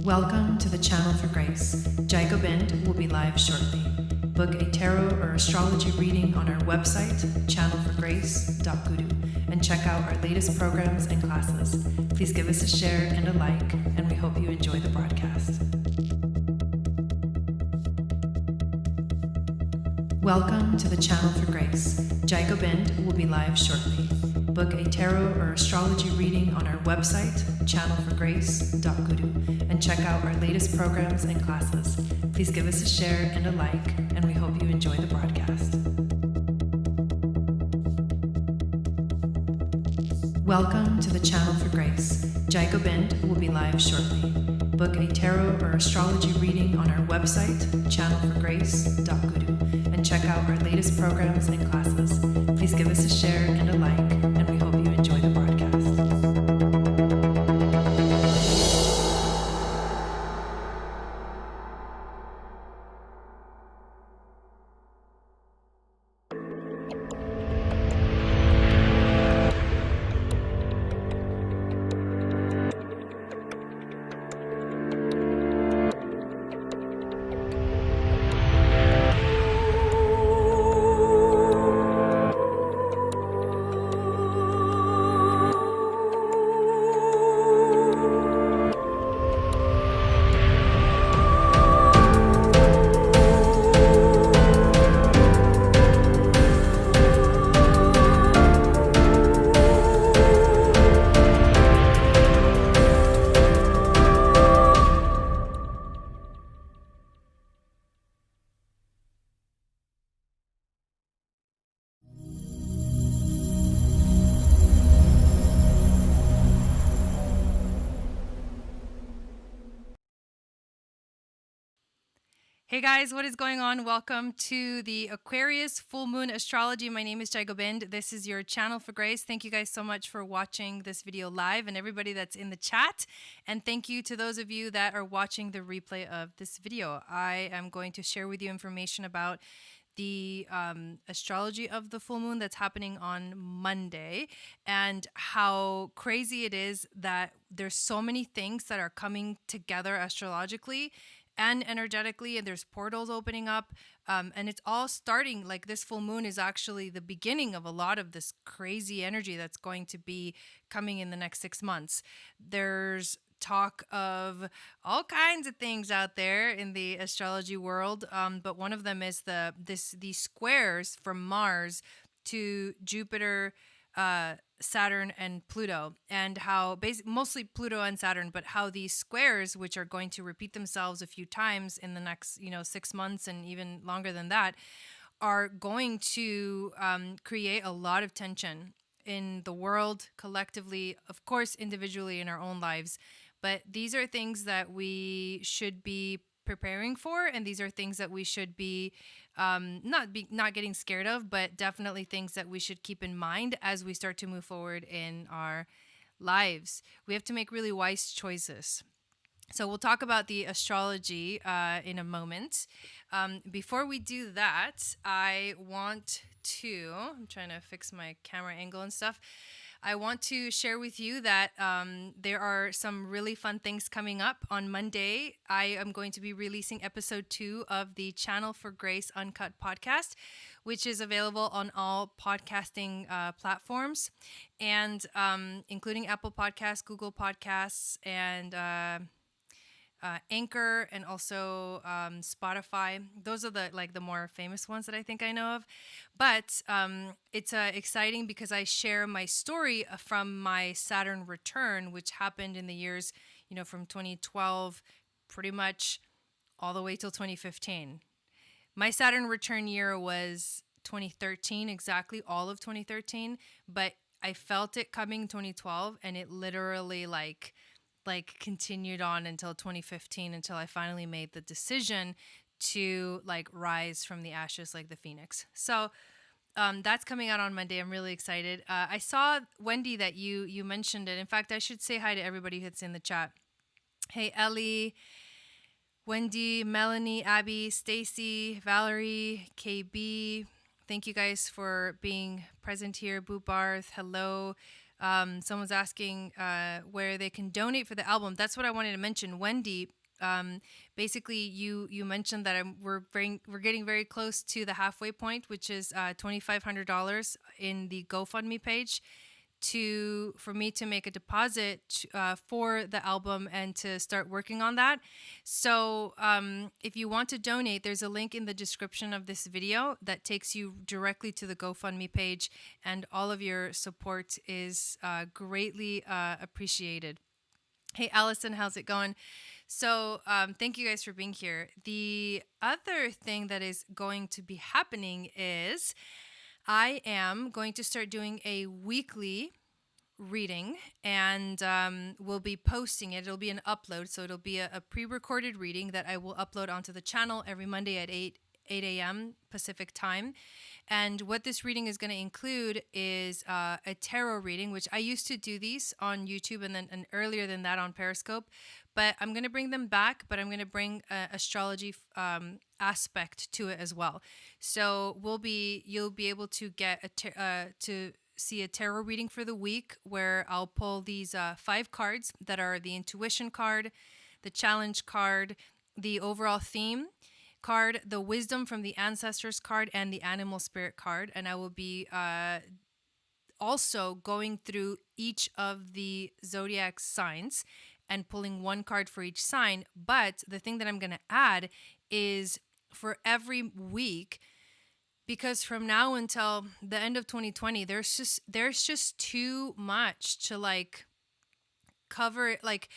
Welcome to the Channel for Grace. Gobind will be live shortly. Book a tarot or astrology reading on our website, channelforgrace.guru, and check out our latest programs and classes. Please give us a share and a like, and we hope you enjoy the broadcast. Welcome to the Channel for Grace. Gobind will be live shortly. Book a tarot or astrology reading on our website, channelforgrace.guru, and check out our latest programs and classes. Please give us a share and a like, and we hope you enjoy the broadcast. Welcome to the Channel for Grace. Gobind will be live shortly. Book a tarot or astrology reading on our website, channelforgrace.guru, and check out our latest programs and classes. Please give us a share and a like, and we hope you enjoy the broadcast. Hey guys, what is going on? Welcome to the Aquarius Full Moon Astrology. My name is Gobind. This is your Channel for Grace. Thank you guys so much for watching this video live and everybody that's in the chat. And thank you to those of you that are watching the replay of this video. I am going to share with you information about the astrology of the full moon that's happening on Monday and how crazy it is that there's so many things that are coming together astrologically and energetically, and there's portals opening up, and it's all starting, like this full moon is actually the beginning of a lot of this crazy energy that's going to be coming in the next 6 months. There's talk of all kinds of things out there in the astrology world, but one of them is these squares from Mars to Jupiter, Saturn and Pluto, and how mostly Pluto and Saturn, but how these squares, which are going to repeat themselves a few times in the next 6 months and even longer than that, are going to create a lot of tension in the world collectively, of course individually in our own lives. But these are things that we should be preparing for, and these are things that we should be not getting scared of, but definitely things that we should keep in mind as we start to move forward in our lives. We have to make really wise choices. So we'll talk about the astrology in a moment. Before we do that, I'm trying to fix my camera angle and stuff. I want to share with you that there are some really fun things coming up. On Monday, I am going to be releasing episode 2 of the Channel for Grace Uncut podcast, which is available on all podcasting platforms, and including Apple Podcasts, Google Podcasts, and Anchor, and also Spotify. Those are the more famous ones that I think I know of. But it's exciting because I share my story from my Saturn Return, which happened in the years, from 2012 pretty much all the way till 2015. My Saturn Return year was 2013, exactly all of 2013, but I felt it coming 2012, and it literally like continued on until 2015, until I finally made the decision to rise from the ashes like the phoenix. So that's coming out on Monday. I'm really excited. I saw, Wendy, that you mentioned it. In fact, I should say hi to everybody that's in the chat. Hey, Ellie, Wendy, Melanie, Abby, Stacy, Valerie, KB. Thank you guys for being present here. Boo Barth, hello. Someone's asking where they can donate for the album. That's what I wanted to mention. Wendy, Basically, you mentioned that we're getting very close to the halfway point, which is $2,500 in the GoFundMe page for me to make a deposit for the album and to start working on that. So if you want to donate, there's a link in the description of this video that takes you directly to the GoFundMe page, and all of your support is greatly appreciated. Hey, Allison, how's it going? So thank you guys for being here. The other thing that is going to be happening is I am going to start doing a weekly reading, and we'll be posting it. It'll be an upload, so it'll be a pre-recorded reading that I will upload onto the channel every Monday at 8 a.m. Pacific time. And what this reading is going to include is a tarot reading, which I used to do these on YouTube and earlier than that on Periscope. But I'm going to bring them back, but I'm going to bring astrology aspect to it as well. So you'll be able to get to see a tarot reading for the week, where I'll pull these 5 cards that are the intuition card, the challenge card, the overall theme card, the wisdom from the ancestors card, and the animal spirit card. And I will be also going through each of the zodiac signs and pulling 1 card for each sign. But the thing that I'm going to add is for every week, because from now until the end of 2020, there's just too much to like cover. Like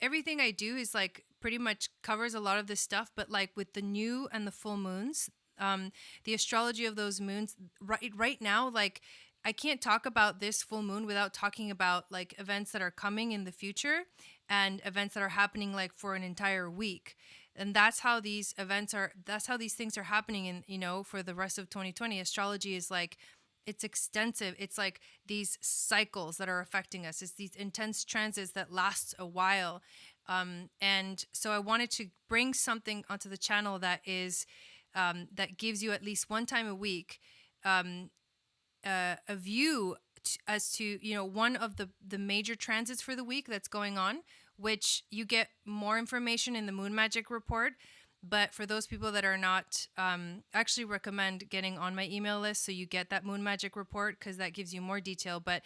everything I do is like pretty much covers a lot of this stuff, but like with the new and the full moons, the astrology of those moons right now, like I can't talk about this full moon without talking about like events that are coming in the future and events that are happening like for an entire week. And that's how these things are happening in, for the rest of 2020. Astrology is like, it's extensive. It's like these cycles that are affecting us. It's these intense transits that last a while. And so I wanted to bring something onto the channel that is, that gives you at least one time a week, a view as to, one of the major transits for the week that's going on, which you get more information in the Moon Magic report. But for those people that are not, actually recommend getting on my email list so you get that Moon Magic report, because that gives you more detail. But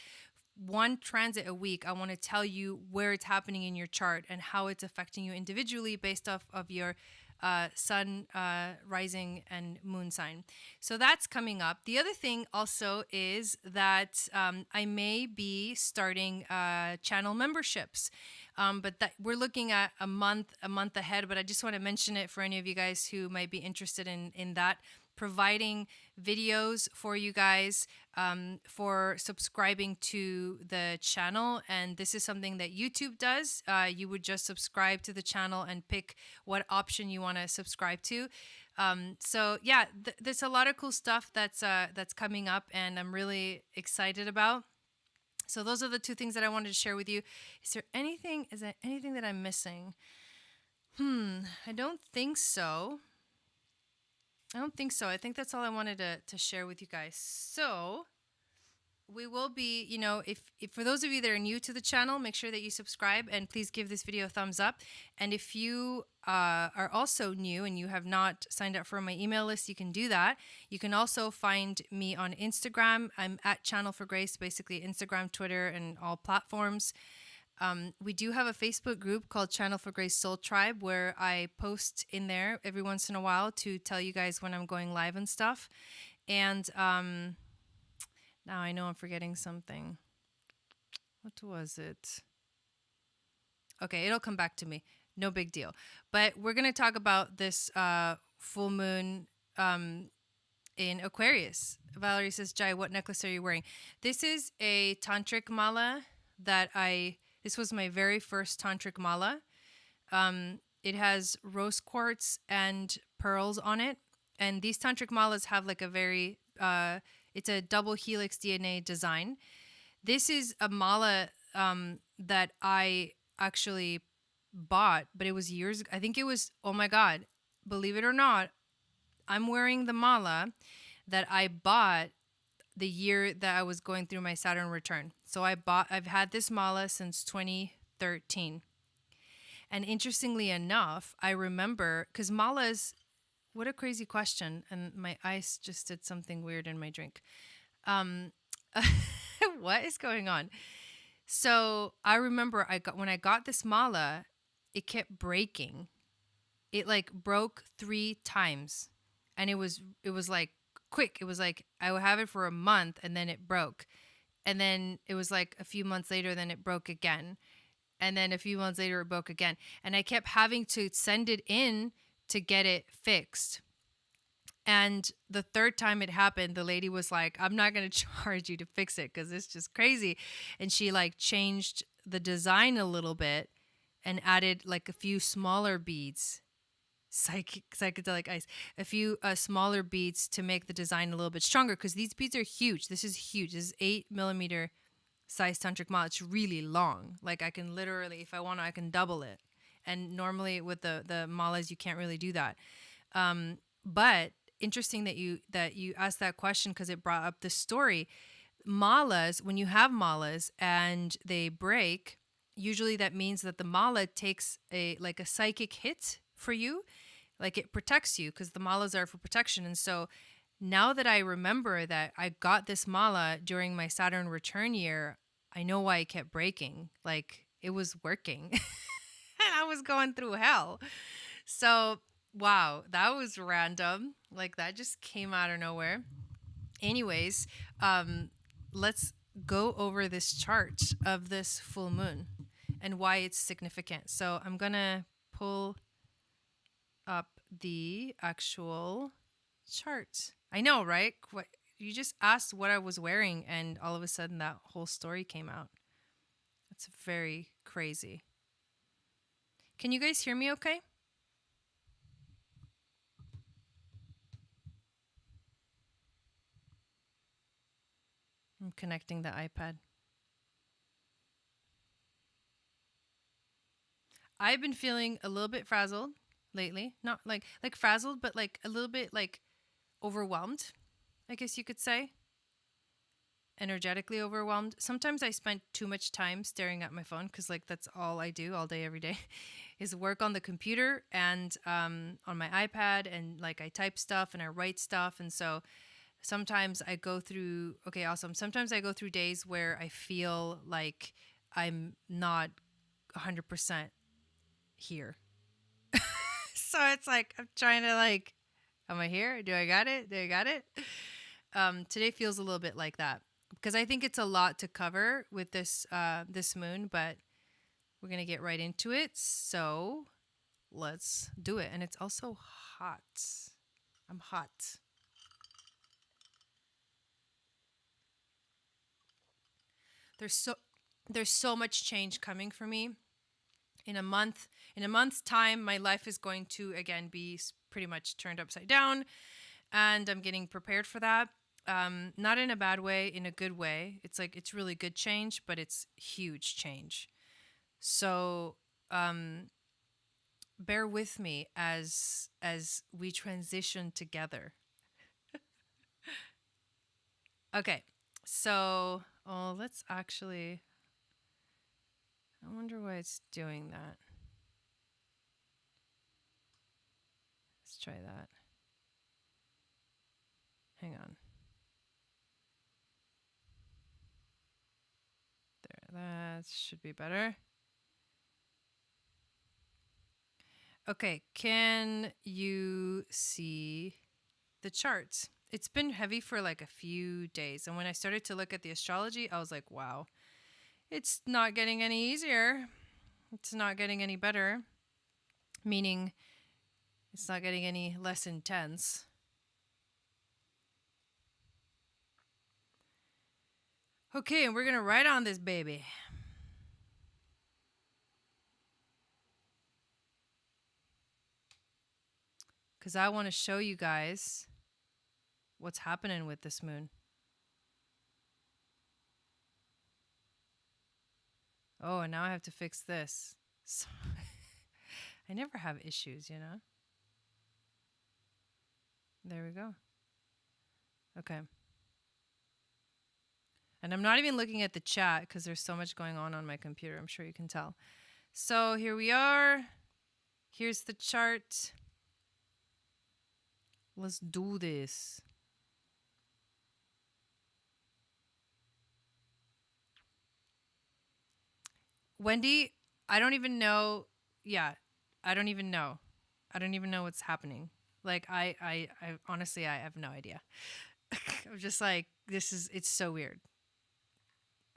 one transit a week, I want to tell you where it's happening in your chart and how it's affecting you individually based off of your sun, rising, and moon sign. So that's coming up. The other thing also is that I may be starting channel memberships. But that we're looking at a month ahead. But I just want to mention it for any of you guys who might be interested in that, providing videos for you guys for subscribing to the channel. And this is something that YouTube does. You would just subscribe to the channel and pick what option you want to subscribe to. So yeah, there's a lot of cool stuff that's coming up, and I'm really excited about. So those are the 2 things that I wanted to share with you. Is there anything that I'm missing? I don't think so. I think that's all I wanted to share with you guys. So we will be, if for those of you that are new to the channel, make sure that you subscribe, and please give this video a thumbs up. And if you are also new and you have not signed up for my email list, you can do that. You can also find me on Instagram. I'm at Channel for Grace, basically Instagram, Twitter, and all platforms. We do have a Facebook group called Channel for Grace Soul Tribe, where I post in there every once in a while to tell you guys when I'm going live and stuff. And now I know I'm forgetting something. What was it? Okay, it'll come back to me. No big deal. But we're going to talk about this full moon in Aquarius. Valerie says, Jai, what necklace are you wearing? This is a tantric mala that this was my very first tantric mala. It has rose quartz and pearls on it. And these tantric malas have like a very, it's a double helix DNA design. This is a mala that I actually bought, but it was years ago. I think it was, oh my God, believe it or not, I'm wearing the mala that I bought the year that I was going through my Saturn return. So I've had this mala since 2013. And interestingly enough, I remember, because malas, what a crazy question. And my ice just did something weird in my drink. Um, what is going on? So I remember when I got this mala, it kept breaking. It like broke 3 times, and it was like quick. It was like I would have it for a month, and then it broke, and then it was like a few months later, then it broke again, and then a few months later it broke again, and I kept having to send it in to get it fixed. And the third time it happened, the lady was like, I'm not going to charge you to fix it because it's just crazy. And she like changed the design a little bit and added like a few smaller beads, psychedelic ice, a few smaller beads to make the design a little bit stronger, because these beads are huge. This is huge. This is 8 millimeter size tantric mala. It's really long. Like I can literally, if I want to, I can double it. And normally with the malas, you can't really do that. But interesting that you asked that question, because it brought up the story. Malas, when you have malas and they break, usually that means that the mala takes a psychic hit for you, like it protects you, because the malas are for protection. And so now that I remember that I got this mala during my Saturn return year, I know why it kept breaking. Like it was working and I was going through hell. So wow, that was random. Like that just came out of nowhere. Anyways, let's go over this chart of this full moon and why it's significant. So I'm going to pull up the actual chart. I know, right? You just asked what I was wearing, and all of a sudden that whole story came out. It's very crazy. Can you guys hear me okay? I'm connecting the iPad. I've been feeling a little bit frazzled lately. Not like frazzled, but like a little bit like overwhelmed, I guess you could say. Energetically overwhelmed. Sometimes I spend too much time staring at my phone, because like that's all I do all day every day is work on the computer and on my iPad, and like I type stuff and I write stuff. And so sometimes I go through, okay, awesome. Sometimes I go through days where I feel like I'm not 100% here. So it's like I'm trying to like, am I here? Do I got it? Do I got it? Today feels a little bit like that, because I think it's a lot to cover with this this moon, but we're gonna get right into it. So let's do it. And it's also hot. I'm hot. There's so much change coming for me. In a month's time, my life is going to again be pretty much turned upside down, and I'm getting prepared for that. Not in a bad way, in a good way. It's like it's really good change, but it's huge change. So bear with me as we transition together. Okay, so let's actually. I wonder why it's doing that. Let's try that. Hang on. There, that should be better. Okay, can you see the charts? It's been heavy for like a few days. And when I started to look at the astrology, I was like, wow, it's not getting any easier. It's not getting any better. Meaning it's not getting any less intense. Okay, and we're going to write on this baby. Because I want to show you guys what's happening with this moon. Oh, and now I have to fix this. So I never have issues, you know? There we go. Okay. And I'm not even looking at the chat because there's so much going on my computer. I'm sure you can tell. So here we are. Here's the chart. Let's do this. Wendy, I don't even know. Yeah, I don't even know. I don't even know what's happening. Like I honestly, I have no idea. I'm just like, it's so weird.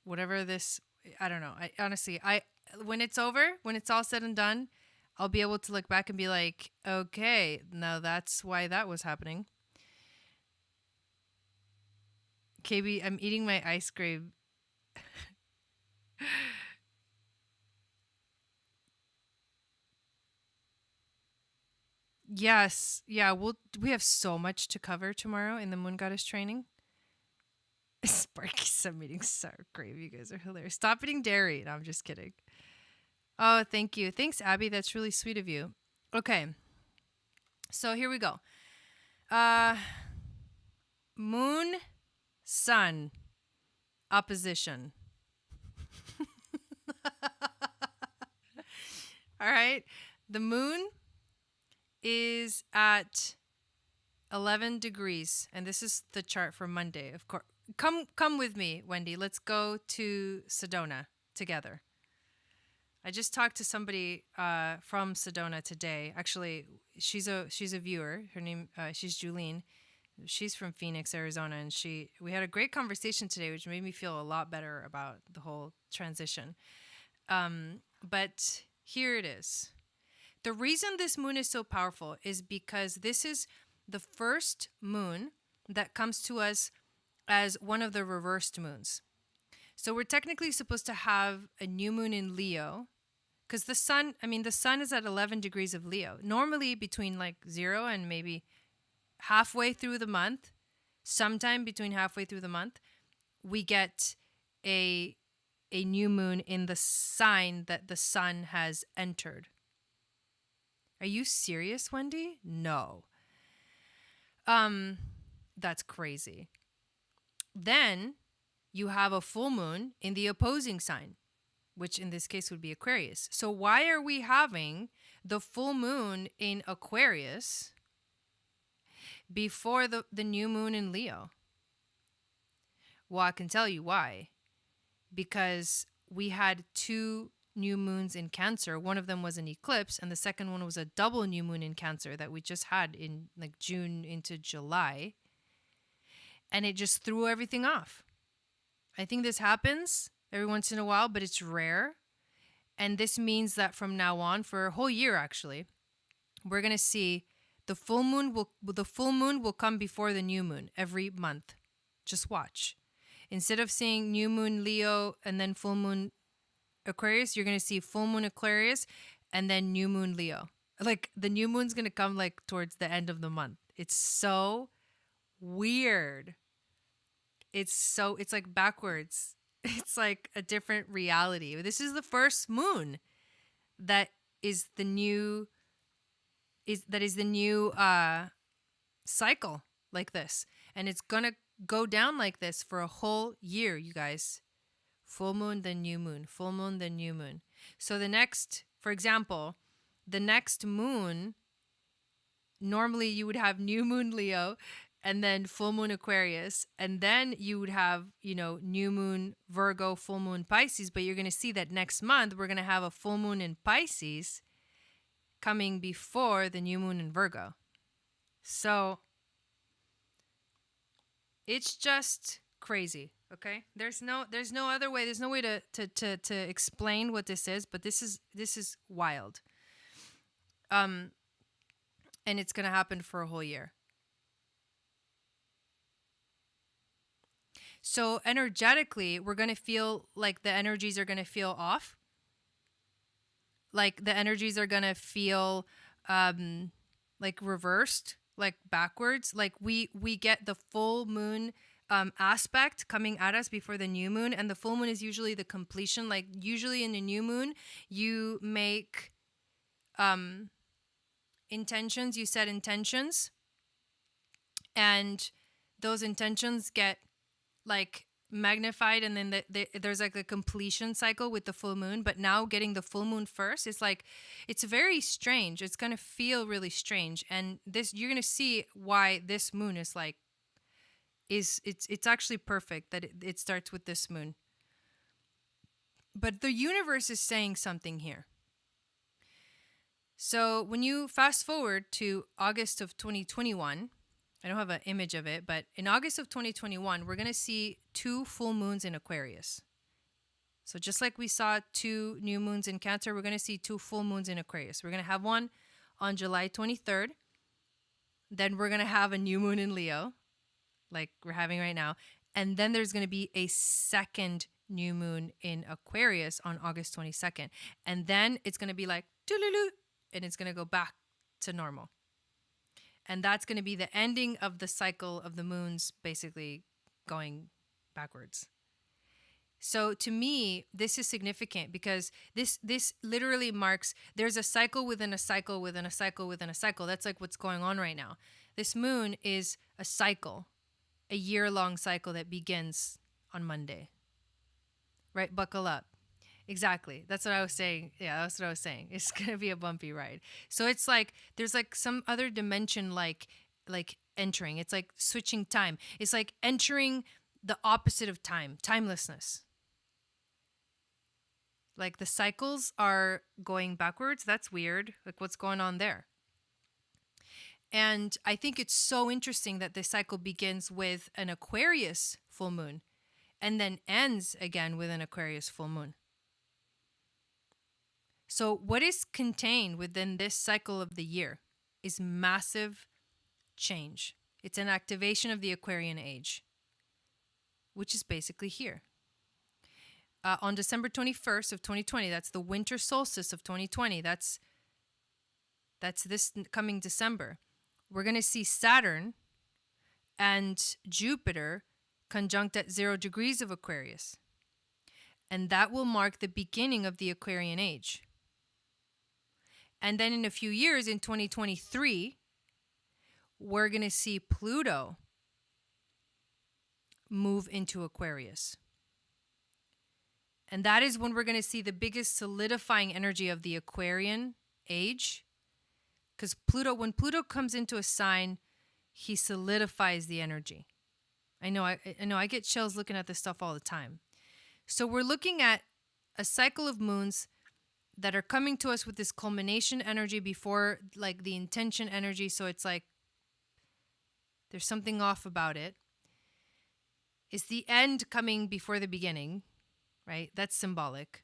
Whatever this, I don't know. I honestly, when it's over, when it's all said and done, I'll be able to look back and be like, okay, now that's why that was happening. KB, I'm eating my ice cream. Yes, yeah. We have so much to cover tomorrow in the Moon Goddess training. Sparky, some eating sour cream. You guys are hilarious. Stop eating dairy. No, I'm just kidding. Oh, thank you. Thanks, Abby. That's really sweet of you. Okay, so here we go. Uh, Moon, Sun, opposition. All right. The moon is at 11 degrees, and this is the chart for Monday. Of course, come with me, Wendy. Let's go to Sedona together. I just talked to somebody from Sedona today. Actually, she's a viewer. Her name she's Julene. She's from Phoenix, Arizona, and we had a great conversation today, which made me feel a lot better about the whole transition. But here it is. The reason this moon is so powerful is because this is the first moon that comes to us as one of the reversed moons. So we're technically supposed to have a new moon in Leo because the sun is at 11 degrees of Leo. Normally between like 0 and maybe halfway through the month, sometime between halfway through the month, we get a new moon in the sign that the sun has entered. Are you serious, Wendy? No. That's crazy. Then you have a full moon in the opposing sign, which in this case would be Aquarius. So why are we having the full moon in Aquarius before the new moon in Leo? Well, I can tell you why. Because we had 2 new moons in Cancer. One of them was an eclipse, and the second one was a double new moon in Cancer that we just had in like June into July. And it just threw everything off. I think this happens every once in a while, but it's rare. And this means that from now on, for a whole year actually, we're going to see the full moon will come before the new moon every month. Just watch. Instead of seeing new moon Leo and then full moon Aquarius, you're going to see full moon Aquarius and then new moon Leo. Like the new moon's going to come like towards the end of the month. It's so weird. It's like backwards. It's like a different reality. This is the first moon that is the new cycle like this. And it's going to go down like this for a whole year, you guys. Full moon, then new moon. Full moon, then new moon. So for example, the next moon, normally you would have new moon Leo and then full moon Aquarius. And then you would have, new moon Virgo, full moon Pisces. But you're going to see that next month, we're going to have a full moon in Pisces coming before the new moon in Virgo. So it's just crazy, okay? There's no other way. There's no way to explain what this is, but this is wild. And it's going to happen for a whole year. So energetically, we're going to feel like the energies are going to feel off. Like the energies are going to feel like reversed, like backwards. Like we get the full moon aspect coming at us before the new moon, and the full moon is usually the completion. Like usually in the new moon, you make intentions, you set intentions, and those intentions get like magnified, and then there's like a completion cycle with the full moon. But now getting the full moon first, it's like, it's very strange. It's going to feel really strange. And this, you're going to see why this moon is like, it's actually perfect that it starts with this moon. But the universe is saying something here. So when you fast forward to August of 2021, I don't have an image of it, but in August of 2021, we're going to see 2 full moons in Aquarius. So just like we saw 2 new moons in Cancer, we're going to see 2 full moons in Aquarius. We're going to have one on July 23rd. Then we're going to have a new moon in Leo, like we're having right now. And then there's going to be a second new moon in Aquarius on August 22nd. And then it's going to be like, doo-loo-loo, and it's going to go back to normal. And that's going to be the ending of the cycle of the moons basically going backwards. So to me, this is significant because this literally marks, there's a cycle within a cycle within a cycle within a cycle. That's like what's going on right now. This moon is a cycle, a year-long cycle that begins on Monday. Right? Buckle up. Exactly. That's what I was saying. Yeah, that's what I was saying. It's going to be a bumpy ride. So it's like there's like some other dimension like entering. It's like switching time. It's like entering the opposite of time, timelessness. Like the cycles are going backwards. That's weird. Like what's going on there? And I think it's so interesting that this cycle begins with an Aquarius full moon and then ends again with an Aquarius full moon. So what is contained within this cycle of the year is massive change. It's an activation of the Aquarian age, which is basically here. On December 21st of 2020, that's the winter solstice of 2020. That's this coming December. We're going to see Saturn and Jupiter conjunct at 0 degrees of Aquarius. And that will mark the beginning of the Aquarian age. And then in a few years, in 2023, we're going to see Pluto move into Aquarius. And that is when we're going to see the biggest solidifying energy of the Aquarian age. Because when Pluto comes into a sign, he solidifies the energy. I know I get chills looking at this stuff all the time. So we're looking at a cycle of moons that are coming to us with this culmination energy before like the intention energy. So it's like there's something off about it. Is the end coming before the beginning, right? That's symbolic.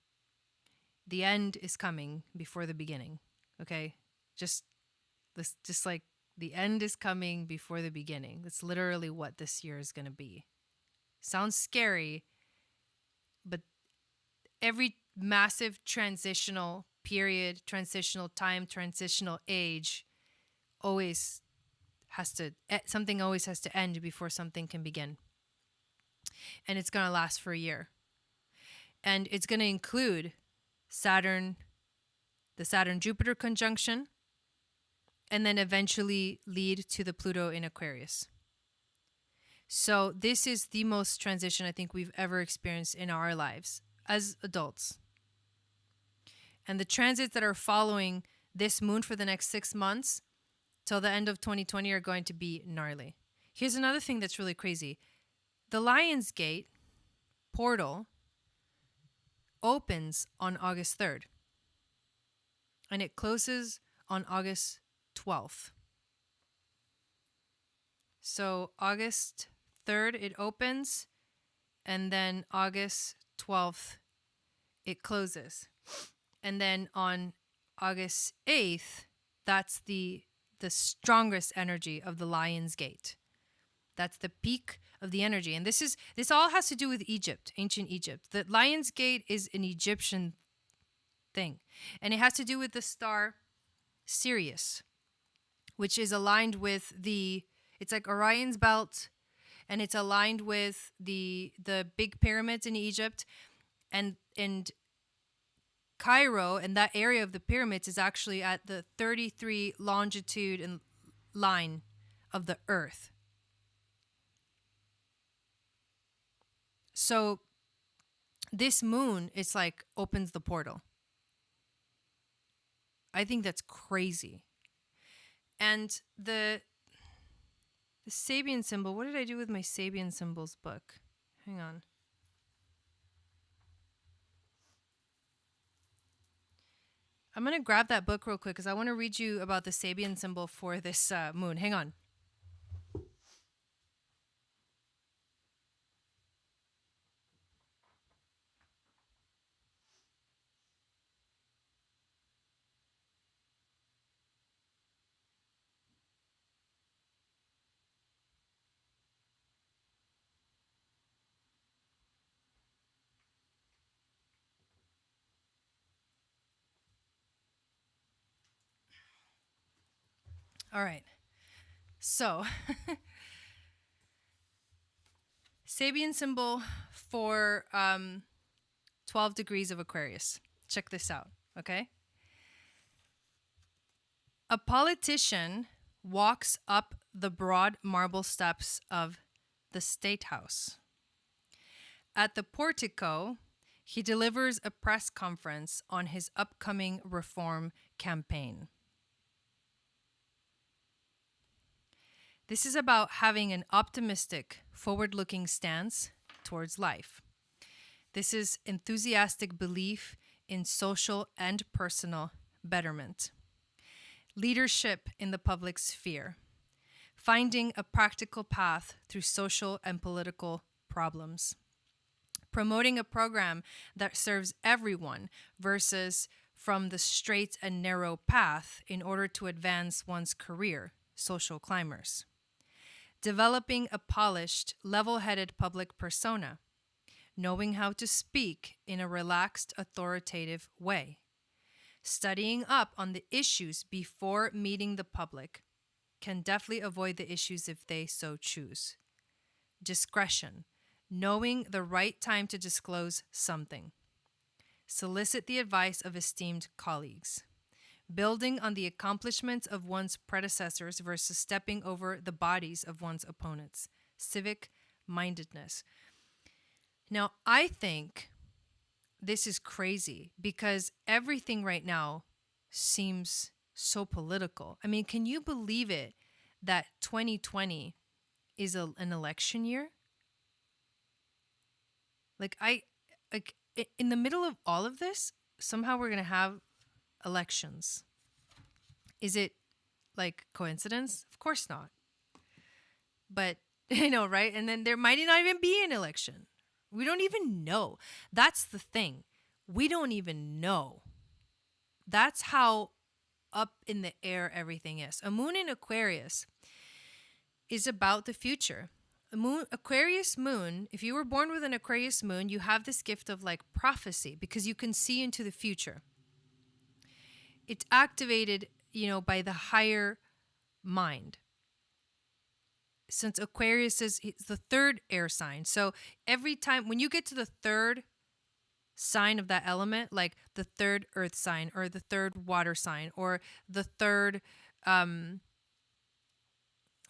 The end is coming before the beginning. Okay? Just like the end is coming before the beginning. That's literally what this year is going to be. Sounds scary, but every massive transitional period, transitional time, transitional age always has to, something always has to end before something can begin. And it's going to last for a year. And it's going to include Saturn, the Saturn-Jupiter conjunction, and then eventually lead to the Pluto in Aquarius. So this is the most transition I think we've ever experienced in our lives as adults. And the transits that are following this moon for the next 6 months till the end of 2020 are going to be gnarly. Here's another thing that's really crazy. The Lion's Gate portal opens on August 3rd. And it closes on August 12th. So August 3rd it opens, and then August 12th it closes. And then on August 8th, that's the strongest energy of the Lion's Gate. That's the peak of the energy. And this all has to do with Egypt, ancient Egypt. The Lion's Gate is an Egyptian thing. And it has to do with the star Sirius, which is aligned with it's like Orion's belt, and it's aligned with the big pyramids in Egypt. And Cairo and that area of the pyramids is actually at the 33 longitude and line of the Earth. So this moon, it's like opens the portal. I think that's crazy. And the Sabian symbol, what did I do with my Sabian symbols book? Hang on. I'm going to grab that book real quick because I want to read you about the Sabian symbol for this moon. Hang on. All right. So, Sabian symbol for 12 degrees of Aquarius. Check this out, okay? A politician walks up the broad marble steps of the State House. At the portico, he delivers a press conference on his upcoming reform campaign. This is about having an optimistic, forward-looking stance towards life. This is enthusiastic belief in social and personal betterment. Leadership in the public sphere. Finding a practical path through social and political problems. Promoting a program that serves everyone versus from the straight and narrow path in order to advance one's career, social climbers. Developing a polished, level-headed public persona, knowing how to speak in a relaxed, authoritative way, studying up on the issues before meeting the public, can definitely avoid the issues if they so choose. Discretion, knowing the right time to disclose something. Solicit the advice of esteemed colleagues. Building on the accomplishments of one's predecessors versus stepping over the bodies of one's opponents. Civic mindedness. Now, I think this is crazy because everything right now seems so political. I mean, can you believe it that 2020 is an election year? In the middle of all of this, somehow we're going to have elections. Is it like coincidence? Of course not. But I know, right? And then there might not even be an election. We don't even know. That's the thing. We don't even know. That's how up in the air everything is. A moon in Aquarius is about the future. Aquarius moon, if you were born with an Aquarius moon, you have this gift of like prophecy because you can see into the future. It's activated, by the higher mind. Since Aquarius is the third air sign. So every time when you get to the third sign of that element, like the third earth sign or the third water sign or the third, let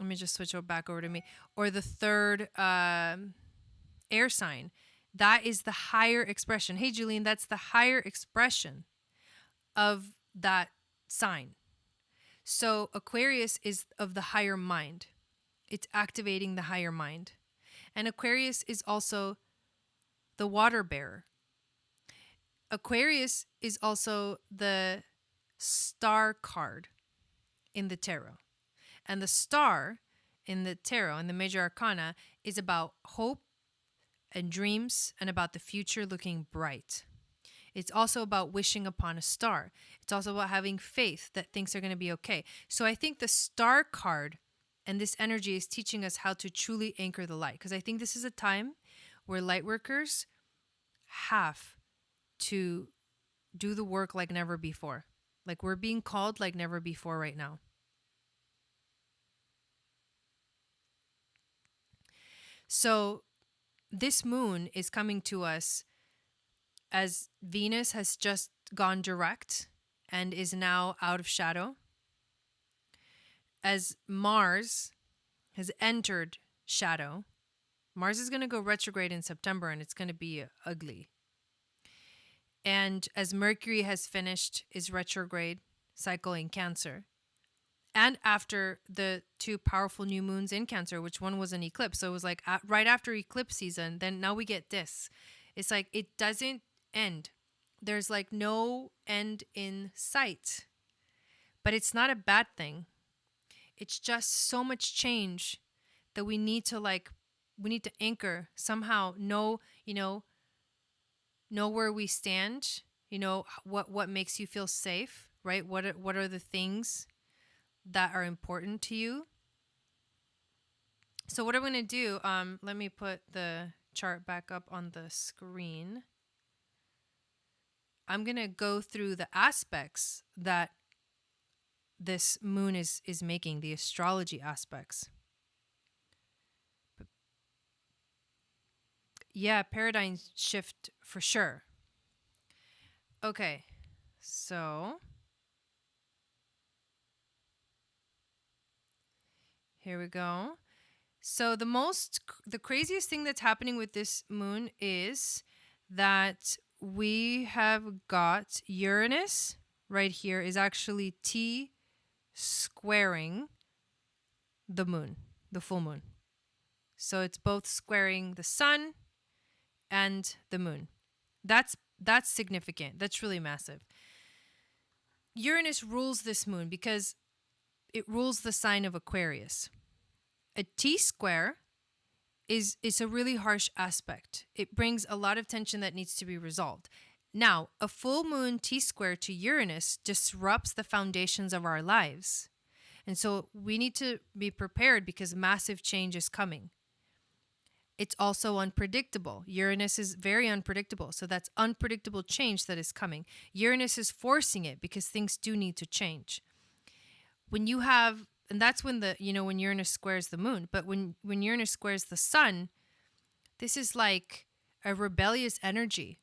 me just switch back over to me, or the third air sign, that is the higher expression. Hey, Julian, that's the higher expression of that sign. So Aquarius is of the higher mind. It's activating the higher mind. And Aquarius is also the water bearer. Aquarius is also the star card in the tarot. And the star in the tarot, in the major arcana, is about hope and dreams and about the future looking bright. It's also about wishing upon a star. It's also about having faith that things are going to be okay. So I think the star card and this energy is teaching us how to truly anchor the light. Because I think this is a time where light workers have to do the work like never before. Like we're being called like never before right now. So this moon is coming to us as Venus has just gone direct and is now out of shadow, as Mars has entered shadow, Mars is going to go retrograde in September, and it's going to be ugly. And as Mercury has finished its retrograde cycle in Cancer, and after the two powerful new moons in Cancer, which one was an eclipse, so it was like right after eclipse season, then now we get this. It's like it doesn't end. There's like no end in sight. But it's not a bad thing. It's just so much change that we need to anchor, somehow know where we stand, what makes you feel safe, right? What are the things that are important to you? So what I'm going to do, let me put the chart back up on the screen. I'm going to go through the aspects that this moon is making, the astrology aspects. Yeah, paradigm shift for sure. Okay, so here we go. So the craziest thing that's happening with this moon is that we have got Uranus right here is actually T squaring the moon, the full moon. So it's both squaring the sun and the moon. That's significant. That's really massive. Uranus rules this moon because it rules the sign of Aquarius. A T square is a really harsh aspect. It brings a lot of tension that needs to be resolved. Now, a full moon T square to Uranus disrupts the foundations of our lives. And so we need to be prepared because massive change is coming. It's also unpredictable. Uranus is very unpredictable. So that's unpredictable change that is coming. Uranus is forcing it because things do need to change. And that's when when Uranus squares the moon. But when Uranus squares the sun, this is like a rebellious energy.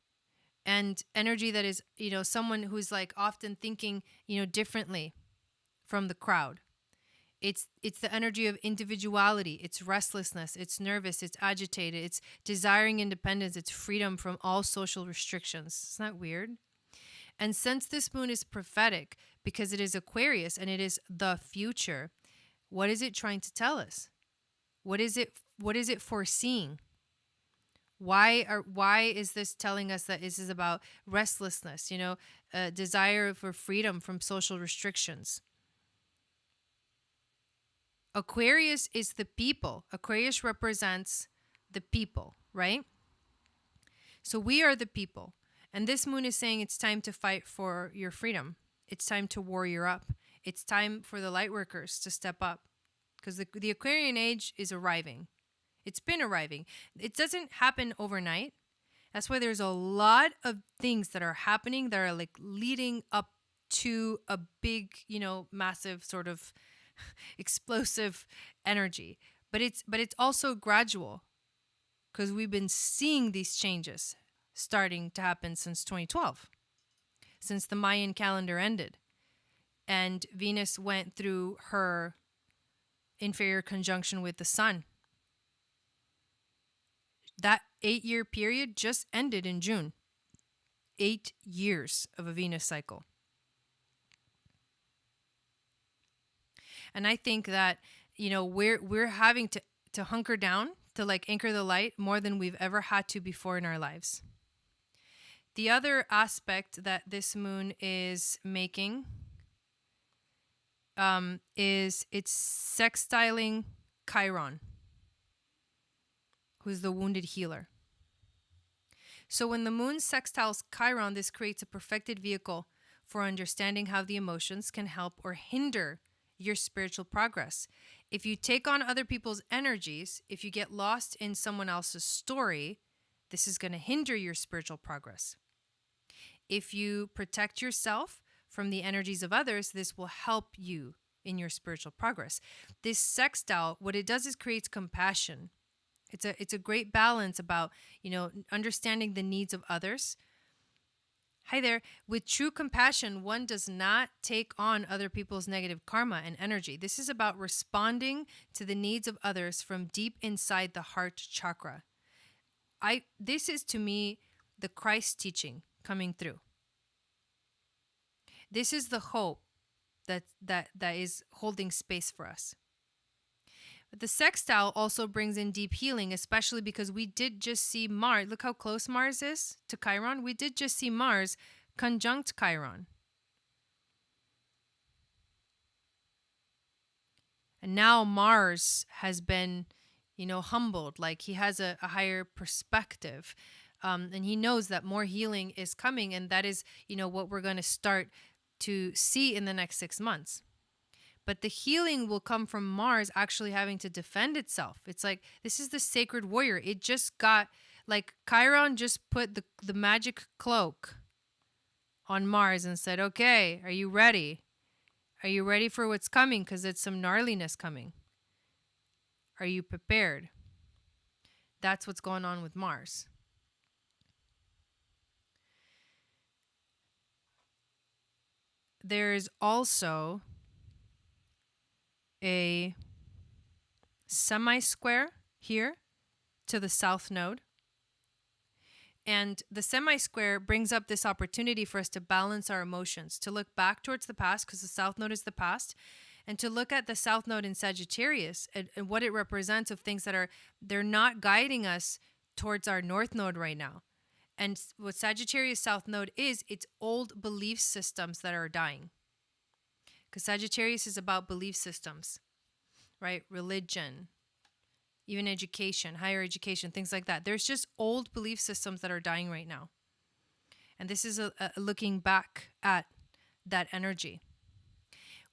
And energy that is, someone who's like often thinking, differently from the crowd. It's the energy of individuality. It's restlessness. It's nervous. It's agitated. It's desiring independence. It's freedom from all social restrictions. Isn't that weird? And since this moon is prophetic because it is Aquarius and it is the future, what is it trying to tell us? What is it foreseeing? Why is this telling us that this is about restlessness, desire for freedom from social restrictions? Aquarius is the people. Aquarius represents the people, right? So we are the people. And this moon is saying it's time to fight for your freedom. It's time to warrior up. It's time for the light workers to step up. Because the Aquarian age is arriving. It's been arriving. It doesn't happen overnight. That's why there's a lot of things that are happening that are like leading up to a big, massive sort of explosive energy. But it's also gradual because we've been seeing these changes starting to happen since 2012, since the Mayan calendar ended and Venus went through her inferior conjunction with the sun. That 8-year period just ended in June. 8 years of a Venus cycle. And I think that, we're having to hunker down to like anchor the light more than we've ever had to before in our lives. The other aspect that this moon is making is it's sextiling Chiron, who's the wounded healer. So when the moon sextiles Chiron, this creates a perfected vehicle for understanding how the emotions can help or hinder your spiritual progress. If you take on other people's energies, if you get lost in someone else's story, this is going to hinder your spiritual progress. If you protect yourself from the energies of others, this will help you in your spiritual progress. This sextile, what it does is creates compassion. It's a great balance about, understanding the needs of others Hi there. With true compassion, one does not take on other people's negative karma and energy. This is about responding to the needs of others from deep inside the heart chakra. This is to me the Christ teaching coming through. This is the hope that is holding space for us. But the sextile also brings in deep healing, especially because we did just see Mars. Look how close Mars is to Chiron. We did just see Mars conjunct Chiron. And now Mars has been, humbled. Like he has a higher perspective. And he knows that more healing is coming. And that is, what we're going to start to see in the next 6 months. But the healing will come from Mars actually having to defend itself. It's like, this is the sacred warrior. It just got, like, Chiron just put the magic cloak on Mars and said, okay, are you ready? Are you ready for what's coming? Because it's some gnarliness coming. Are you prepared? That's what's going on with Mars. There's also a semi-square here to the south node. And the semi-square brings up this opportunity for us to balance our emotions, to look back towards the past, because the south node is the past, and to look at the south node in Sagittarius and what it represents of things that they're not guiding us towards our north node right now. And what Sagittarius south node is, it's old belief systems that are dying. Because Sagittarius is about belief systems, right? Religion, even education, higher education, things like that. There's just old belief systems that are dying right now. And this is a looking back at that energy.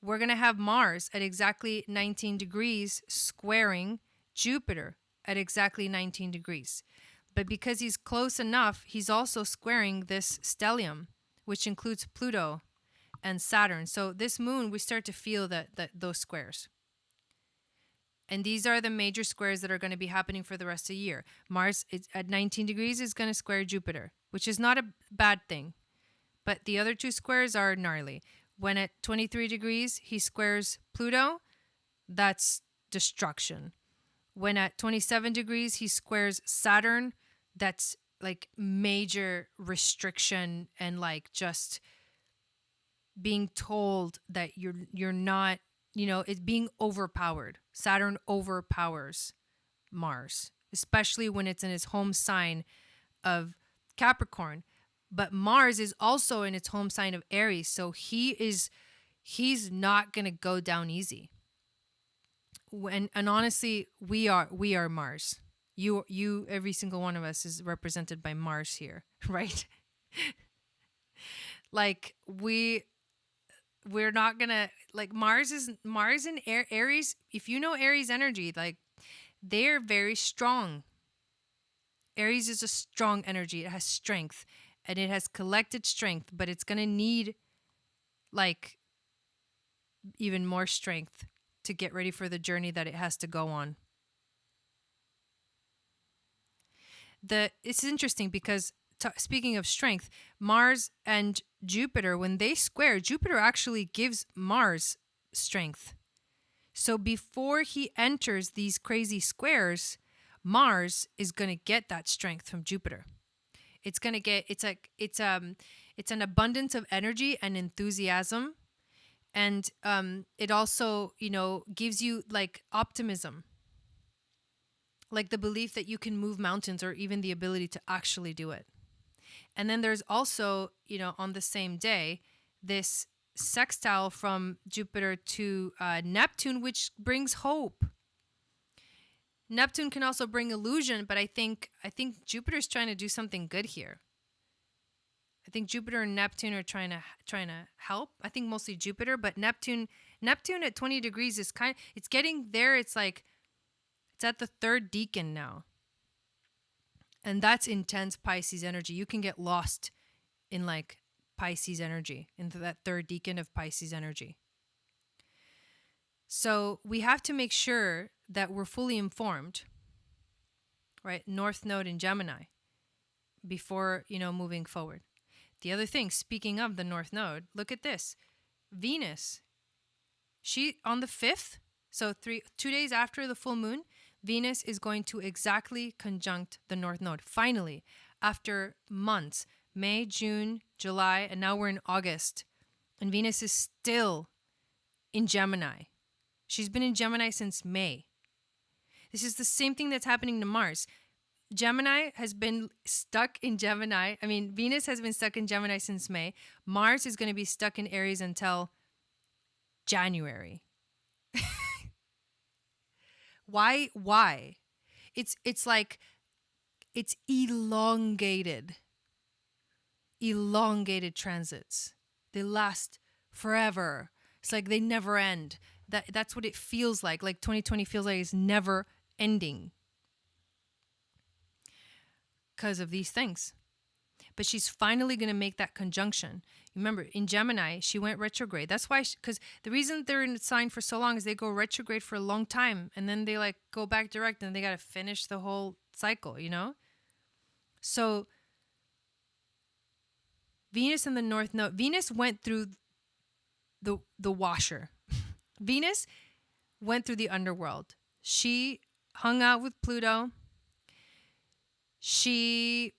We're going to have Mars at exactly 19 degrees squaring Jupiter at exactly 19 degrees. But because he's close enough, he's also squaring this stellium, which includes Pluto and Saturn. So this moon, we start to feel that those squares. And these are the major squares that are going to be happening for the rest of the year. Mars at 19 degrees is going to square Jupiter, which is not a bad thing. But the other two squares are gnarly. When at 23 degrees, he squares Pluto, that's destruction. When at 27 degrees, he squares Saturn, that's like major restriction and like just being told that you're not, it's being overpowered. Saturn overpowers Mars, especially when it's in its home sign of Capricorn. But Mars is also in its home sign of Aries, so he's not going to go down easy. And honestly, we are Mars. You every single one of us is represented by Mars here, right? Like we're not gonna, like, Mars in Aries. If you know Aries energy, like, they're very strong. Aries is a strong energy. It has strength and it has collected strength, but it's gonna need like even more strength to get ready for the journey that it has to go on. It's interesting because speaking of strength, Mars and Jupiter, when they square, Jupiter actually gives Mars strength. So before he enters these crazy squares, Mars is going to get that strength from Jupiter. It's going to get, it's an abundance of energy and enthusiasm. And it also, gives you like optimism, like the belief that you can move mountains or even the ability to actually do it. And then there's also, on the same day, this sextile from Jupiter to Neptune, which brings hope. Neptune can also bring illusion, but I think Jupiter's trying to do something good here. I think Jupiter and Neptune are trying to help. I think mostly Jupiter, but Neptune at 20 degrees is it's getting there. It's like it's at the third decan now. And that's intense Pisces energy. You can get lost in like Pisces energy, into that third decan of Pisces energy. So we have to make sure that we're fully informed, right? North Node in Gemini before, moving forward. The other thing, speaking of the North Node, look at this. Venus, she on the 5th, so 2 days after the full moon, Venus is going to exactly conjunct the North Node. Finally, after months, May, June, July, and now we're in August, and Venus is still in Gemini. She's been in Gemini since May. This is the same thing that's happening to Mars. Gemini has been stuck in Gemini. I mean, Venus has been stuck in Gemini since May. Mars is going to be stuck in Aries until January. Why? It's like it's elongated transits. They last forever. It's like they never end. That's what it feels like. Like 2020 feels like it's never ending because of these things. But she's finally going to make that conjunction. Remember, in Gemini, she went retrograde. That's why, because the reason they're in a sign for so long is they go retrograde for a long time, and then they like go back direct, and they got to finish the whole cycle, you know? So Venus in the North Node, Venus went through the washer. Venus went through the underworld. She hung out with Pluto. She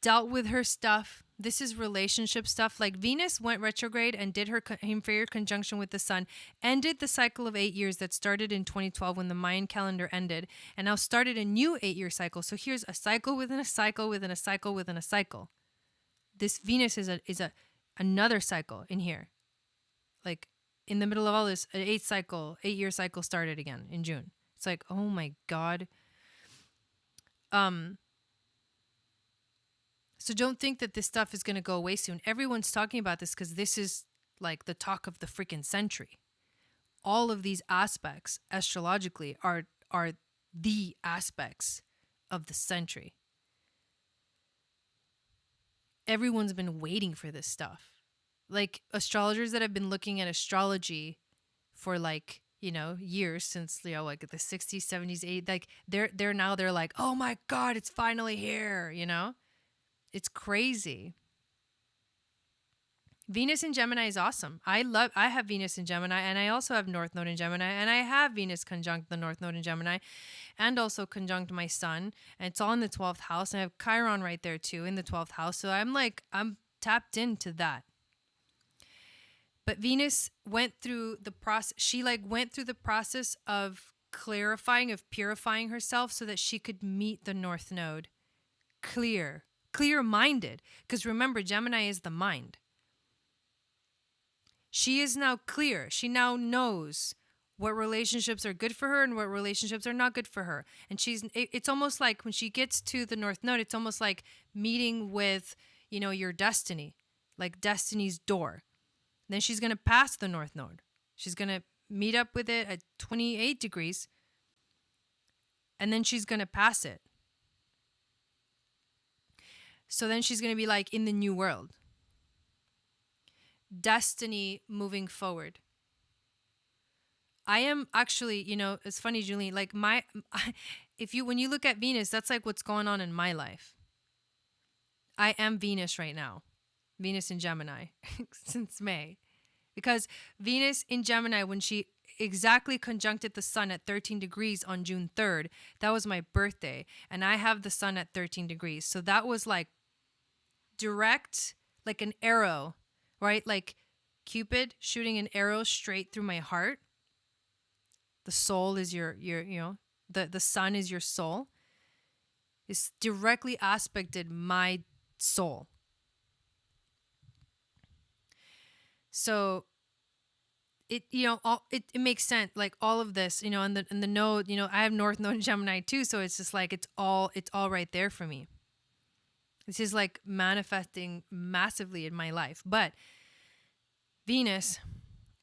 dealt with her stuff. This is relationship stuff. Like Venus went retrograde and did her inferior conjunction with the sun, ended the cycle of 8 years that started in 2012 when the Mayan calendar ended, and now started a new 8-year cycle. So here's a cycle within a cycle within a cycle within a cycle. This Venus is another cycle in here. Like in the middle of all this, an 8-year cycle started again in June. It's like, oh my God. So don't think that this stuff is going to go away soon. Everyone's talking about this because this is like the talk of the freaking century. All of these aspects astrologically are the aspects of the century. Everyone's been waiting for this stuff. Like astrologers that have been looking at astrology for like, years since, like the 60s, 70s, 80s, like they're like, oh my God, it's finally here, It's crazy. Venus in Gemini is awesome. I have Venus in Gemini, and I also have North Node in Gemini, and I have Venus conjunct the North Node in Gemini, and also conjunct my sun, and it's all in the 12th house, and I have Chiron right there too in the 12th house. So I'm tapped into that. But Venus went through the process. She went through the process of clarifying, of purifying herself so that she could meet the North Node. Clear-minded. Because remember, Gemini is the mind. She is now clear. She now knows what relationships are good for her and what relationships are not good for her. And it's almost like when she gets to the North Node, it's almost like meeting with, your destiny, like destiny's door. Then she's going to pass the North Node. She's going to meet up with it at 28 degrees. And then she's going to pass it. So then she's going to be like in the new world. Destiny moving forward. I am actually, it's funny, Julie, like when you look at Venus, that's like what's going on in my life. I am Venus right now. Venus in Gemini since May. Because Venus in Gemini, when she exactly conjuncted the sun at 13 degrees on June 3rd, that was my birthday. And I have the sun at 13 degrees. So that was like direct, like an arrow, right? Like Cupid shooting an arrow straight through my heart. The soul is the sun is your soul. It's directly aspected my soul. So it makes sense, like all of this, and the node, I have North Node in Gemini too, so it's just like it's all right there for me. This is like manifesting massively in my life. But Venus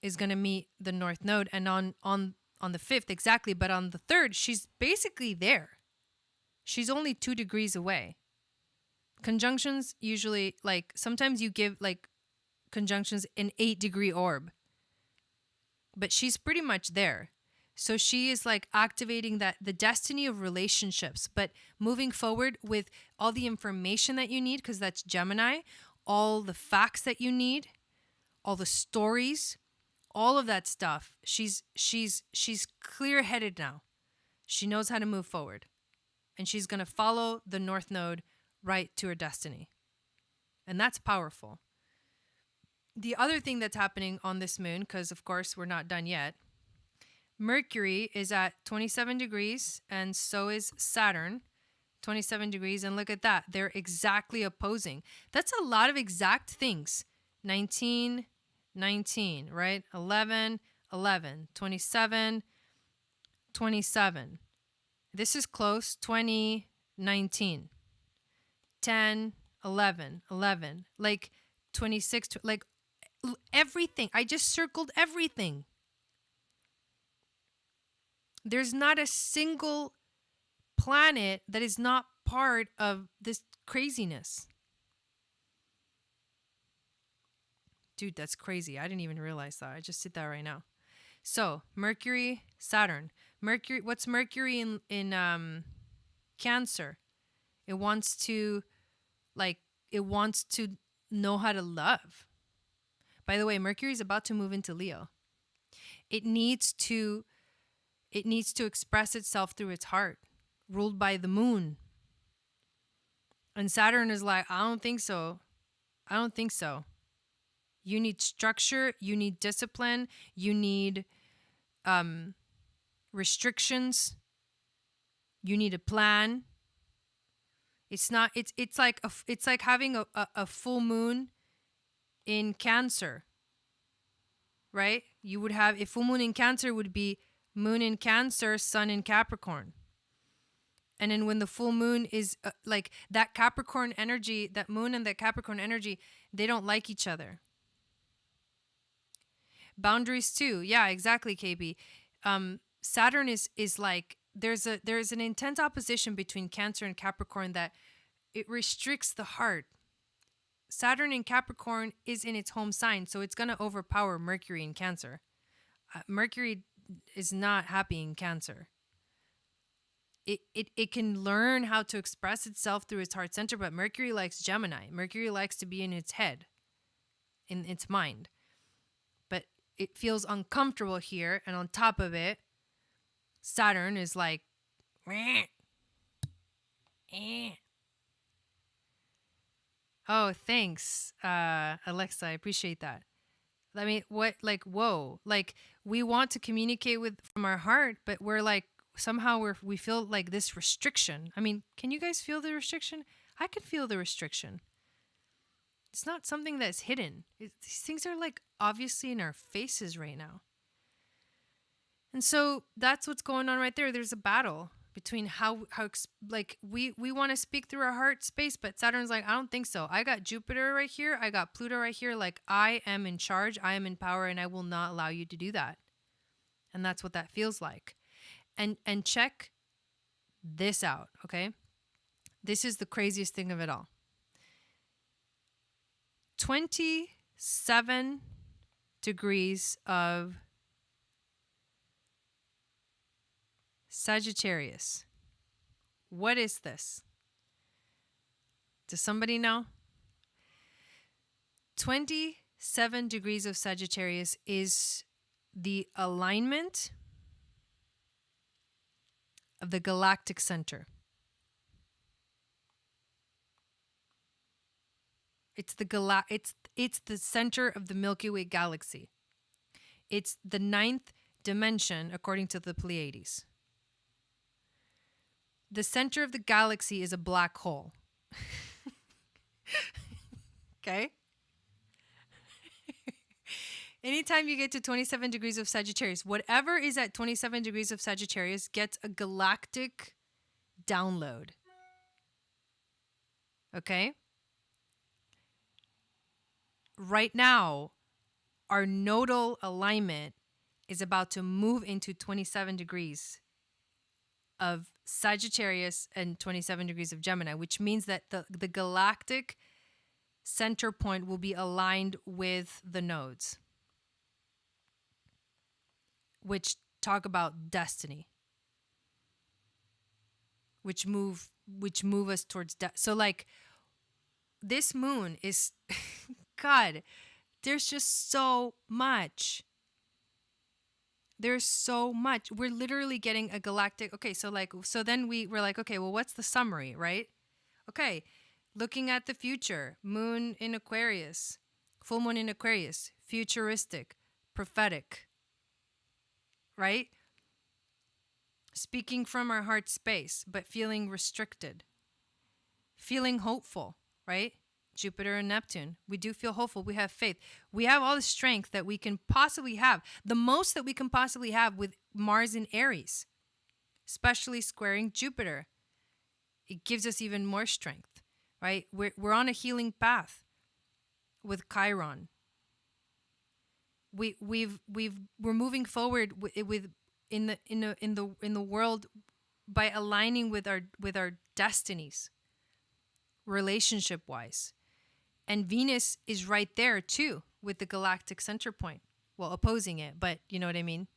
is going to meet the North Node, and on the 5th exactly, but on the 3rd she's basically there. She's only 2 degrees away. Conjunctions usually, like sometimes you give like conjunctions in 8-degree orb, but she's pretty much there. So she is like activating that the destiny of relationships, but moving forward with all the information that you need, because that's Gemini, all the facts that you need, all the stories, all of that stuff. She's clear-headed now. She knows how to move forward. And she's going to follow the North Node right to her destiny. And that's powerful. The other thing that's happening on this moon, because of course we're not done yet, Mercury is at 27 degrees and so is Saturn, 27 degrees. And look at that. They're exactly opposing. That's a lot of exact things. 19, 19, right? 11, 11, 27, 27. This is close. 20, 19, 10, 11, 11, like 26, like everything. I just circled everything. There's not a single planet that is not part of this craziness. Dude, that's crazy. I didn't even realize that. I just did that right now. So, Mercury, Saturn. Mercury, what's Mercury in Cancer? It wants to know how to love. By the way, Mercury is about to move into Leo. It needs to express itself through its heart, ruled by the moon. And Saturn is like, I don't think so. I don't think so. You need structure. You need discipline. You need restrictions. You need a plan. It's like having a full moon in Cancer, right? You would have, a full moon in Cancer would be moon in Cancer, sun in Capricorn. And then when the full moon is like that Capricorn energy, that moon and that Capricorn energy, they don't like each other. Boundaries too. Yeah, exactly, KB. Saturn is like, there's an intense opposition between Cancer and Capricorn that it restricts the heart. Saturn in Capricorn is in its home sign, so it's going to overpower Mercury in Cancer. Mercury is not happy in Cancer. It can learn how to express itself through its heart center, but Mercury likes Gemini. Mercury likes to be in its head, in its mind. But it feels uncomfortable here, and on top of it, Saturn is like, oh, thanks, Alexa. I appreciate that. I mean, what, like, whoa, like we want to communicate from our heart, but we're like, somehow we feel like this restriction. I mean, can you guys feel the restriction? I can feel the restriction. It's not something that's hidden. These things are like obviously in our faces right now. And so that's what's going on right there. There's a battle between how like we want to speak through our heart space, but Saturn's like, I don't think so. I got Jupiter right here. I got Pluto right here. Like, I am in charge. I am in power, and I will not allow you to do that. And that's what that feels like. And check this out, okay? This is the craziest thing of it all. 27 degrees of Sagittarius. What is this? Does somebody know? 27 degrees of Sagittarius is the alignment of the galactic center. It's the center of the Milky Way galaxy. It's the 9th dimension according to the Pleiades. The center of the galaxy is a black hole. Okay? Anytime you get to 27 degrees of Sagittarius, whatever is at 27 degrees of Sagittarius gets a galactic download. Okay? Right now, our nodal alignment is about to move into 27 degrees of Sagittarius and 27 degrees of Gemini, which means that the galactic center point will be aligned with the nodes, which talk about destiny, which move us towards so like this moon is God, there's just so much. There's so much. We're literally getting a galactic. Okay, so then we're like, okay, well, what's the summary, right? Okay, looking at the future, moon in Aquarius, full moon in Aquarius, futuristic, prophetic, right? Speaking from our heart space, but feeling restricted, feeling hopeful, right? Jupiter and Neptune. We do feel hopeful. We have faith. We have all the strength that we can possibly have. The most that we can possibly have with Mars in Aries, especially squaring Jupiter. It gives us even more strength, right? We're on a healing path with Chiron. We're moving forward with in the world by aligning with our destinies, relationship wise. And Venus is right there too with the galactic center point. Well, opposing it, but you know what I mean?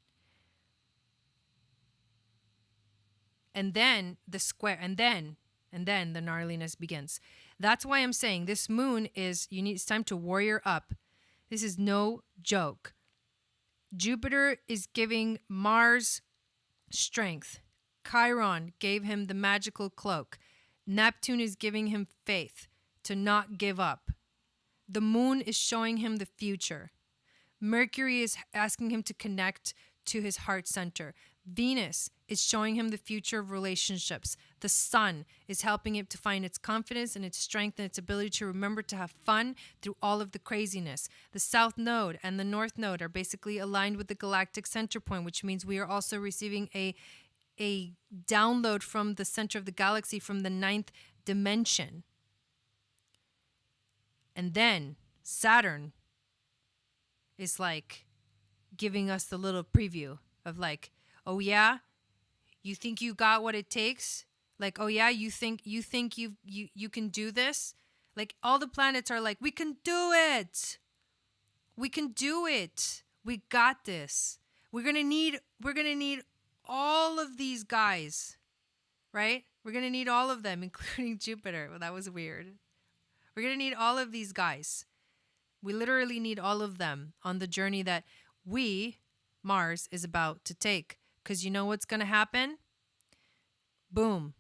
And then the square, and then the gnarliness begins. That's why I'm saying this moon it's time to warrior up. This is no joke. Jupiter is giving Mars strength. Chiron gave him the magical cloak. Neptune is giving him faith to not give up. The moon is showing him the future. Mercury is asking him to connect to his heart center. Venus is showing him the future of relationships. The sun is helping him to find its confidence and its strength and its ability to remember to have fun through all of the craziness. The south node and the north node are basically aligned with the galactic center point, which means we are also receiving a download from the center of the galaxy from the ninth dimension. And then Saturn is like giving us the little preview of like, oh yeah, you think you got what it takes? Like, oh yeah, you think you can do this? Like all the planets are like, we can do it. We can do it. We got this. We're going to need all of these guys, right? We're going to need all of them, including Jupiter. Well, that was weird. We're going to need all of these guys. We literally need all of them on the journey that Mars, is about to take. Because you know what's going to happen? Boom.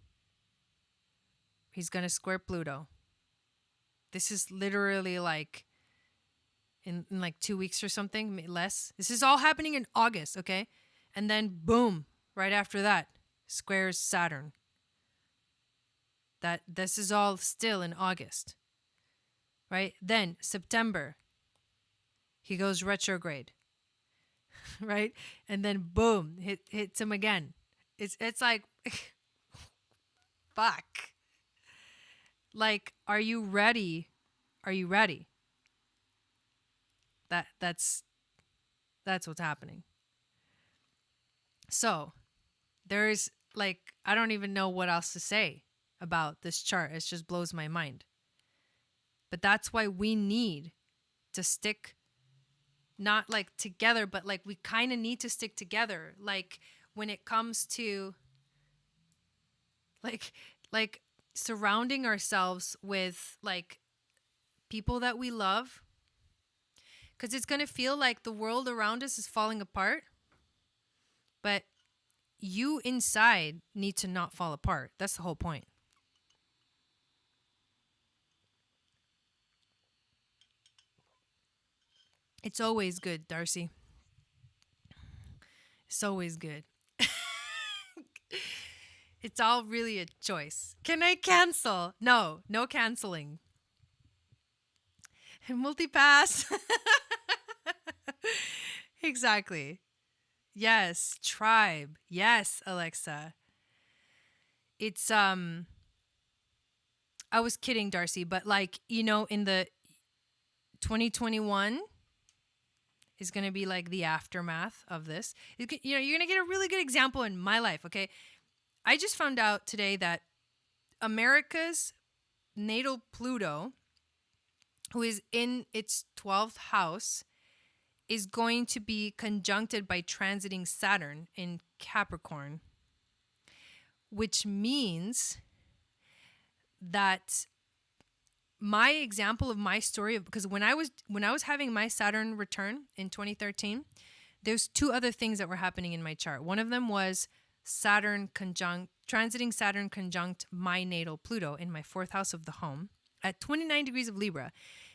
He's going to square Pluto. This is literally like in like 2 weeks or something, less. This is all happening in August, okay? And then boom, right after that, squares Saturn. This is all still in August. Right? Then September, he goes retrograde. Right? And then boom, hits him again. It's like fuck. Like, are you ready? Are you ready? That's what's happening. So, there's like, I don't even know what else to say about this chart. It just blows my mind. But that's why we need to stick, not like together, but like we kind of need to stick together. Like when it comes to like surrounding ourselves with like people that we love. Because it's going to feel like the world around us is falling apart. But you inside need to not fall apart. That's the whole point. It's always good, Darcy. It's always good. It's all really a choice. Can I cancel? No canceling. Multipass. Exactly. Yes, tribe. Yes, Alexa. It's I was kidding, Darcy, but like, you know, in the 2021 is going to be like the aftermath of this. You know, you're going to get a really good example in my life, okay? I just found out today that America's natal Pluto, who is in its 12th house, is going to be conjuncted by transiting Saturn in Capricorn, which means that my example of my story, because when I was having my Saturn return in 2013, there's two other things that were happening in my chart. One of them was transiting Saturn conjunct my natal Pluto in my 4th house of the home at 29 degrees of Libra.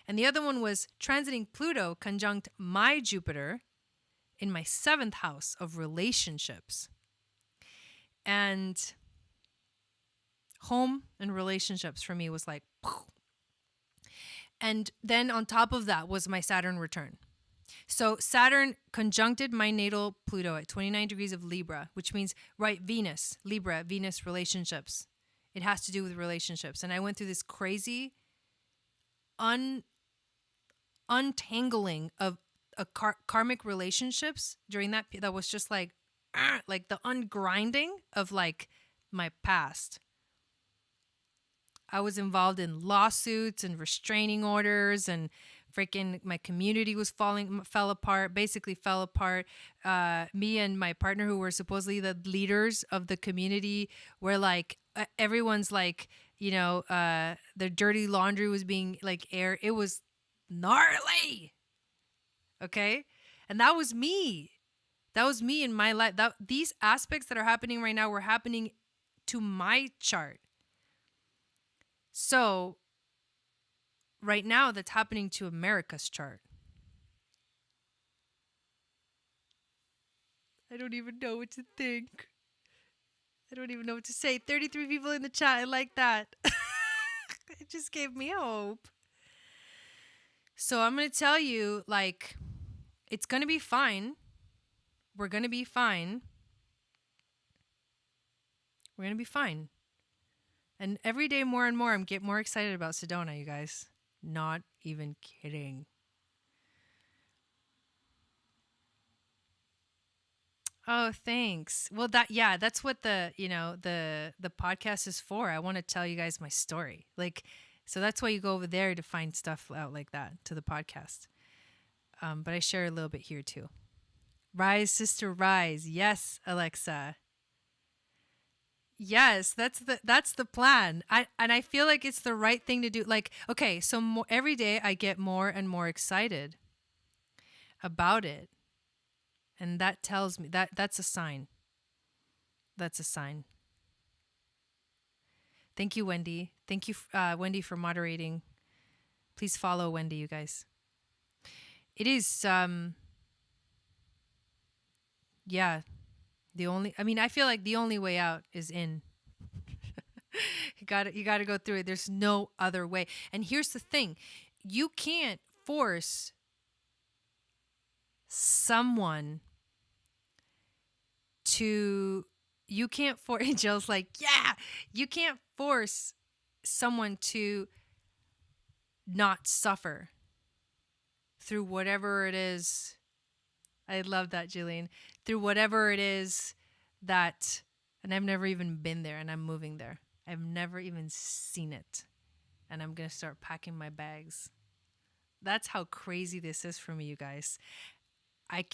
And the other one was transiting Pluto conjunct my Jupiter in my 7th house of relationships. And home and relationships for me was like, and then on top of that was my Saturn return. So Saturn conjuncted my natal Pluto at 29 degrees of Libra, which means, right, Venus, Libra, Venus relationships. It has to do with relationships. And I went through this crazy untangling of karmic relationships during that was just like the ungrinding of like my past. I was involved in lawsuits and restraining orders, and freaking my community fell apart. Me and my partner, who were supposedly the leaders of the community, were like, everyone's like, their dirty laundry was being like aired. It was gnarly. Okay. And that was me. That was me in my life. These aspects that are happening right now were happening to my chart. So right now that's happening to America's chart. I don't even know what to think. I don't even know what to say. 33 people in the chat. I like that. It just gave me hope. So I'm going to tell you, like, it's going to be fine. We're going to be fine. We're going to be fine. And every day more and more, I'm getting more excited about Sedona, you guys. Not even kidding. Oh, thanks. Well, that's what the podcast is for. I want to tell you guys my story. Like, so that's why you go over there to find stuff out like that to the podcast. But I share a little bit here too. Rise, sister, rise. Yes, Alexa. Yes, that's the plan. I feel like it's the right thing to do. Like, okay, so every day I get more and more excited about it. And that tells me that's a sign. That's a sign. Thank you, Wendy. Thank you, Wendy, for moderating. Please follow Wendy, you guys. It is, I feel like the only way out is in. You got to go through it. There's no other way. And here's the thing. You can't force someone Angel's like, yeah, you can't force someone to not suffer through whatever it is. I love that, Jillian. Through whatever it is that, and I've never even been there, and I'm moving there. I've never even seen it. And I'm going to start packing my bags. That's how crazy this is for me, you guys. I'm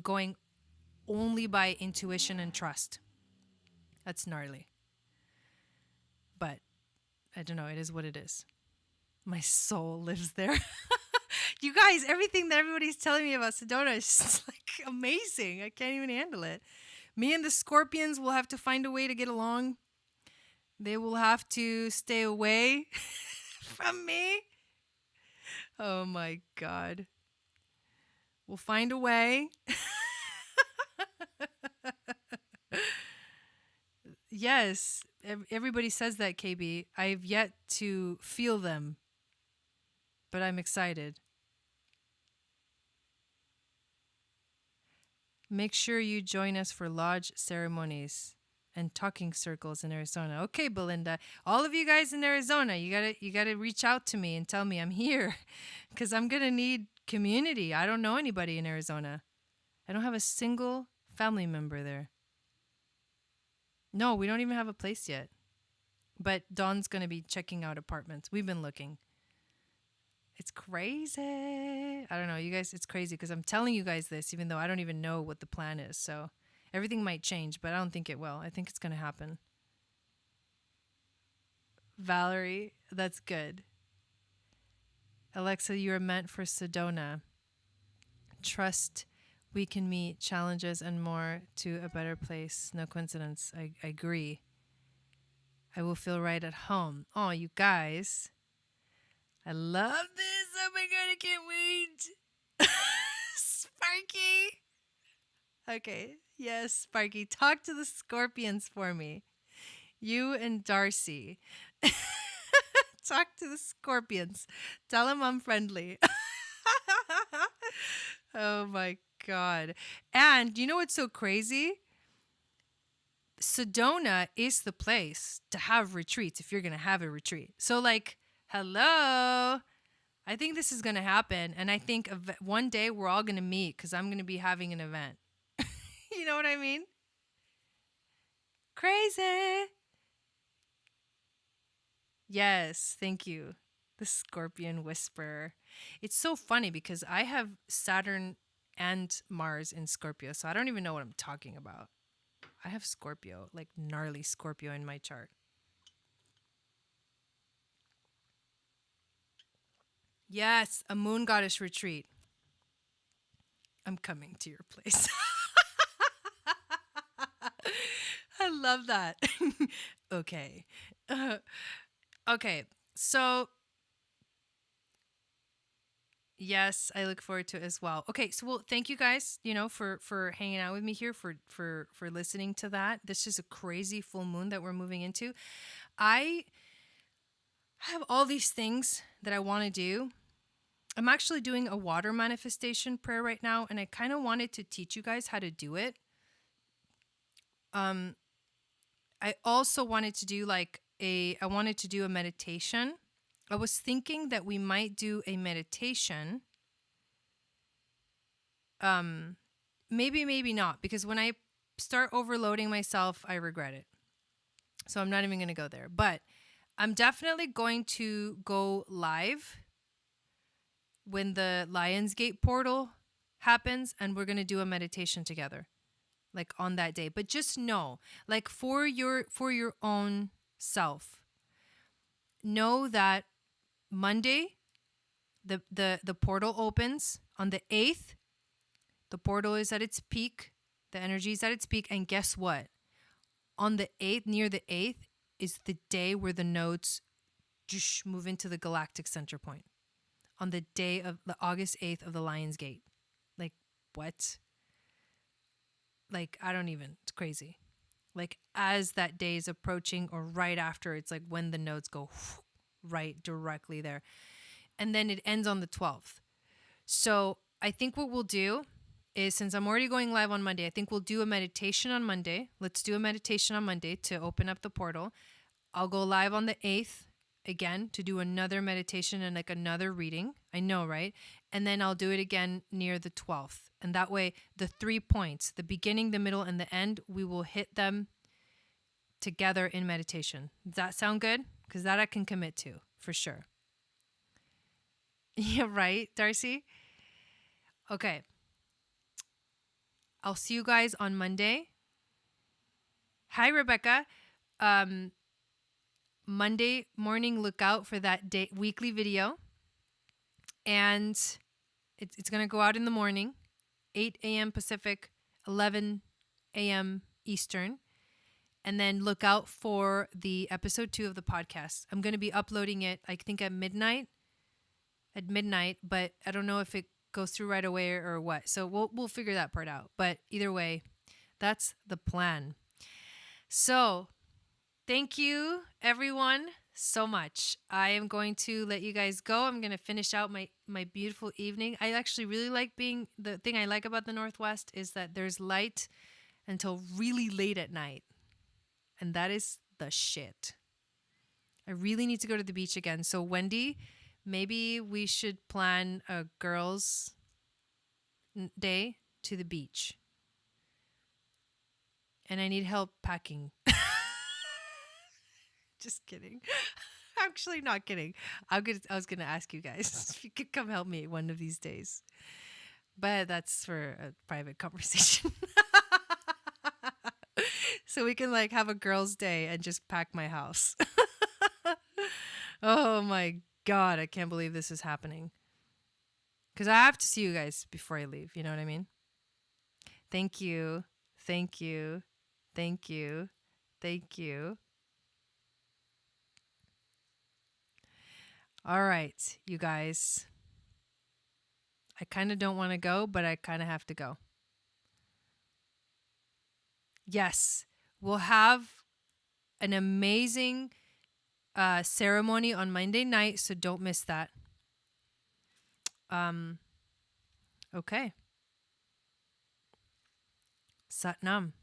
going only by intuition and trust. That's gnarly. But I don't know. It is what it is. My soul lives there. You guys, everything that everybody's telling me about Sedona is just like amazing. I can't even handle it. Me and the Scorpions will have to find a way to get along. They will have to stay away from me. Oh my God. We'll find a way. Yes, everybody says that, KB. I've yet to feel them, but I'm excited. Make sure you join us for lodge ceremonies and talking circles in Arizona. Okay, Belinda. All of you guys in Arizona, you gotta reach out to me and tell me I'm here, because I'm gonna need community. I don't know anybody in Arizona. I don't have a single family member there. No, we don't even have a place yet. But Dawn's gonna be checking out apartments. We've been looking. It's crazy. I don't know, you guys, it's crazy because I'm telling you guys this, even though I don't even know what the plan is. So everything might change, but I don't think it will. I think it's going to happen. Valerie, that's good. Alexa, you are meant for Sedona. Trust we can meet challenges and more to a better place. No coincidence. I agree. I will feel right at home. Oh, you guys. I love this. Oh my God, I can't wait. Sparky. Okay. Yes, Sparky. Talk to the scorpions for me. You and Darcy. Talk to the scorpions. Tell them I'm friendly. Oh my God. And you know what's so crazy? Sedona is the place to have retreats if you're going to have a retreat. So, like, hello. I think this is going to happen. And I think one day we're all going to meet because I'm going to be having an event. You know what I mean? Crazy. Yes, thank you. The Scorpion Whisperer. It's so funny because I have Saturn and Mars in Scorpio, so I don't even know what I'm talking about. I have Scorpio, like gnarly Scorpio in my chart. Yes, a moon goddess retreat. I'm coming to your place. I love that. Okay. Okay, so yes, I look forward to it as well. Okay, so well, thank you guys, for hanging out with me here, for listening to that. This is a crazy full moon that we're moving into. I have all these things that I want to do. I'm actually doing a water manifestation prayer right now, and I kind of wanted to teach you guys how to do it. I also wanted to do I wanted to do a meditation. I was thinking that we might do a meditation. Maybe, maybe not, because when I start overloading myself, I regret it. So I'm not even going to go there. But I'm definitely going to go live when the Lionsgate portal happens, and we're going to do a meditation together, like on that day. But just know, like for your own self, know that Monday, the portal opens on the 8th. The portal is at its peak. The energy is at its peak. And guess what? On the 8th, near the 8th, is the day where the nodes move into the galactic center point. On the day of the August 8th of the Lion's Gate. Like, what? Like, I don't even. It's crazy. Like, as that day is approaching or right after, it's like when the nodes go right directly there. And then it ends on the 12th. So I think what we'll do is, since I'm already going live on Monday, I think we'll do a meditation on Monday. Let's do a meditation on Monday to open up the portal. I'll go live on the 8th again to do another meditation and like another reading. I know, right? And then I'll do it again near the 12th. And that way, the 3 points, the beginning, the middle, and the end, we will hit them together in meditation. Does that sound good? Because that I can commit to, for sure. Yeah, right, Darcy? Okay. I'll see you guys on Monday. Hi, Rebecca. Monday morning, look out for that weekly video. And it's going to go out in the morning, 8 a.m. Pacific, 11 a.m. Eastern. And then look out for the episode 2 of the podcast. I'm going to be uploading it, I think, at midnight, but I don't know if it goes through right away or what. So we'll figure that part out. But either way, that's the plan. So thank you, everyone, so much. I am going to let you guys go. I'm going to finish out my beautiful evening. I actually really like the thing I like about the Northwest is that there's light until really late at night. And that is the shit. I really need to go to the beach again. So Wendy, maybe we should plan a girls' day to the beach. And I need help packing. Just kidding. Actually, not kidding. I was gonna ask you guys if you could come help me one of these days, but that's for a private conversation. So we can like have a girls' day and just pack my house. Oh my god, I can't believe this is happening. Because I have to see you guys before I leave. You know what I mean? Thank you. Thank you. Thank you. Thank you. All right, you guys. I kind of don't want to go, but I kind of have to go. Yes, we'll have an amazing ceremony on Monday night, so don't miss that. Okay. Sat Nam.